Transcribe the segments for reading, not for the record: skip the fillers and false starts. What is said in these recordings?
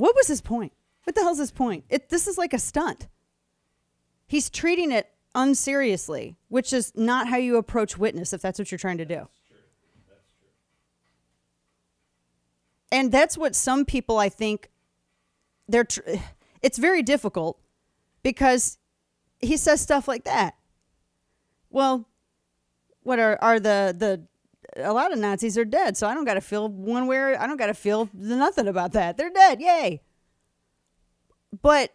what was his point? What the hell's his point? This is like a stunt. He's treating it unseriously, which is not how you approach witness if that's what you're trying to do. That's true. And that's what some people, I think, it's very difficult because he says stuff like that. Well, what are a lot of Nazis are dead, so I don't got to feel one way. I don't got to feel nothing about that. They're dead, yay. But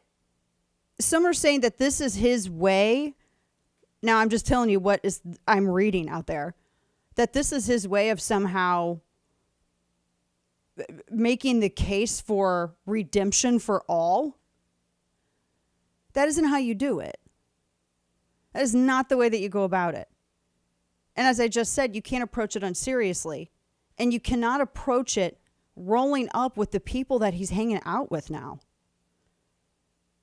some are saying that this is his way. Now I'm just telling you what I'm reading out there, that this is his way of somehow making the case for redemption for all. That isn't how you do it. That is not the way that you go about it. And as I just said, you can't approach it unseriously. And you cannot approach it rolling up with the people that he's hanging out with now.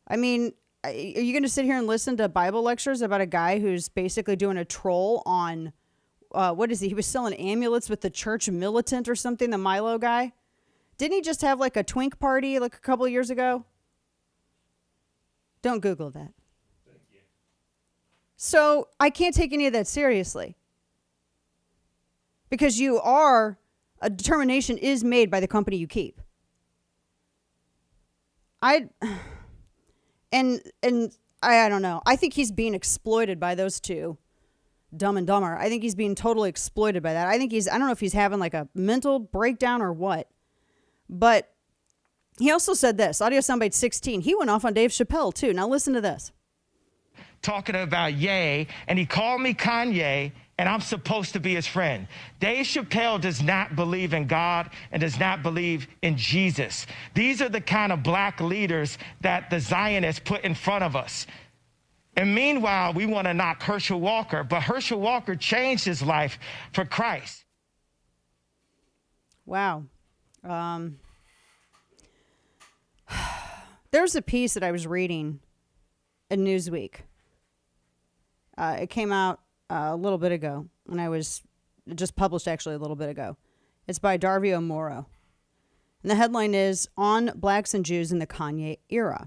I mean, are you going to sit here and listen to Bible lectures about a guy who's basically doing a troll on, what is he? He was selling amulets with the church militant or something, the Milo guy. Didn't he just have like a twink party like a couple of years ago? Don't Google that. Thank you. So I can't take any of that seriously. Because a determination is made by the company you keep. And I don't know. I think he's being exploited by those two. Dumb and Dumber. I think he's being totally exploited by that. I don't know if he's having like a mental breakdown or what. But he also said this, audio soundbite 16. He went off on Dave Chappelle too. Now listen to this. Talking about Ye, and he called me Kanye, and I'm supposed to be his friend. Dave Chappelle does not believe in God and does not believe in Jesus. These are the kind of black leaders that the Zionists put in front of us. And meanwhile, we want to knock Herschel Walker, but Herschel Walker changed his life for Christ. Wow. There's a piece that I was reading in Newsweek. It came out a little bit ago, and it just published actually a little bit ago. It's by Darvio Moro. And the headline is, On Blacks and Jews in the Kanye Era.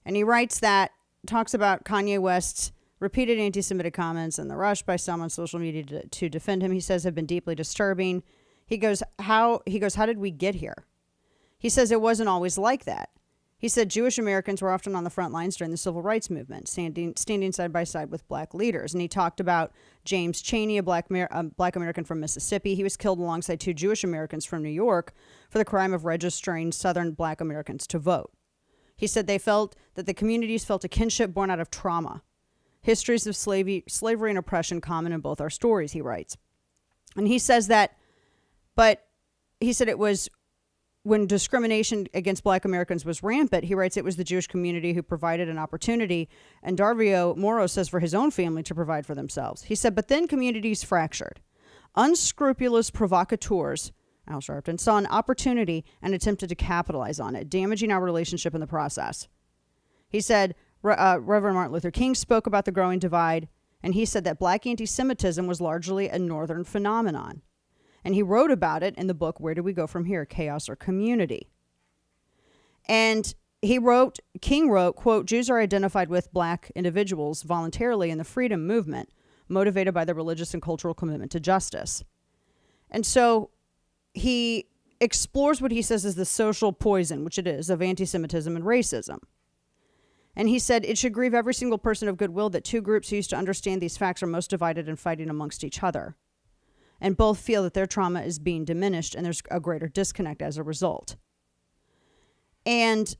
And he writes that, talks about Kanye West's repeated anti-Semitic comments and the rush by some on social media to defend him, he says, have been deeply disturbing. He goes, how did we get here? He says it wasn't always like that. He said Jewish Americans were often on the front lines during the civil rights movement, standing side by side with black leaders. And he talked about James Chaney, a black American from Mississippi. He was killed alongside two Jewish Americans from New York for the crime of registering Southern black Americans to vote. He said they felt that the communities felt a kinship born out of trauma. Histories of slavery and oppression common in both our stories, he writes. And he says that, but he said it was when discrimination against black Americans was rampant, he writes it was the Jewish community who provided an opportunity, and Darvio Moro says for his own family to provide for themselves. He said, but then communities fractured. Unscrupulous provocateurs, Al Sharpton, saw an opportunity and attempted to capitalize on it, damaging our relationship in the process. He said, Reverend Martin Luther King spoke about the growing divide, and he said that black anti-Semitism was largely a northern phenomenon. And he wrote about it in the book, Where Do We Go From Here, Chaos or Community? And King wrote, quote, Jews are identified with black individuals voluntarily in the freedom movement, motivated by their religious and cultural commitment to justice. And so he explores what he says is the social poison, which it is, of anti-Semitism and racism. And he said, it should grieve every single person of goodwill that two groups who used to understand these facts are most divided and fighting amongst each other. And both feel that their trauma is being diminished and there's a greater disconnect as a result. And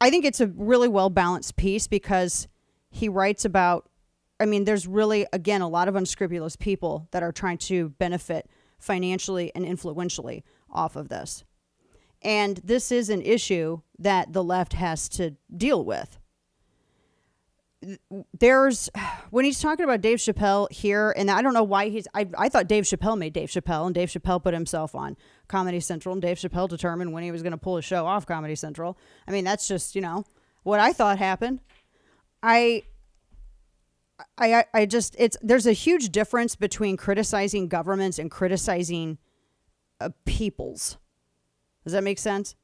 I think it's a really well-balanced piece because he writes about, there's really, again, a lot of unscrupulous people that are trying to benefit financially and influentially off of this. And this is an issue that the left has to deal with. When he's talking about Dave Chappelle here, and I don't know why I thought Dave Chappelle made Dave Chappelle, and Dave Chappelle put himself on Comedy Central, and Dave Chappelle determined when he was going to pull his show off Comedy Central. That's just, what I thought happened. There's a huge difference between criticizing governments and criticizing peoples. Does that make sense?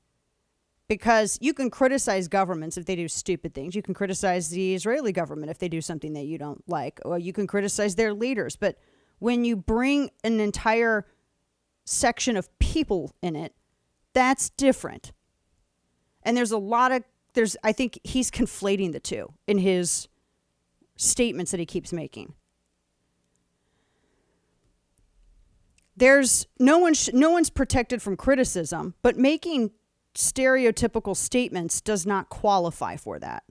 Because you can criticize governments if they do stupid things. You can criticize the Israeli government if they do something that you don't like. Or you can criticize their leaders. But when you bring an entire section of people in it, that's different. And I think he's conflating the two in his statements that he keeps making. No one's protected from criticism, but making stereotypical statements does not qualify for that.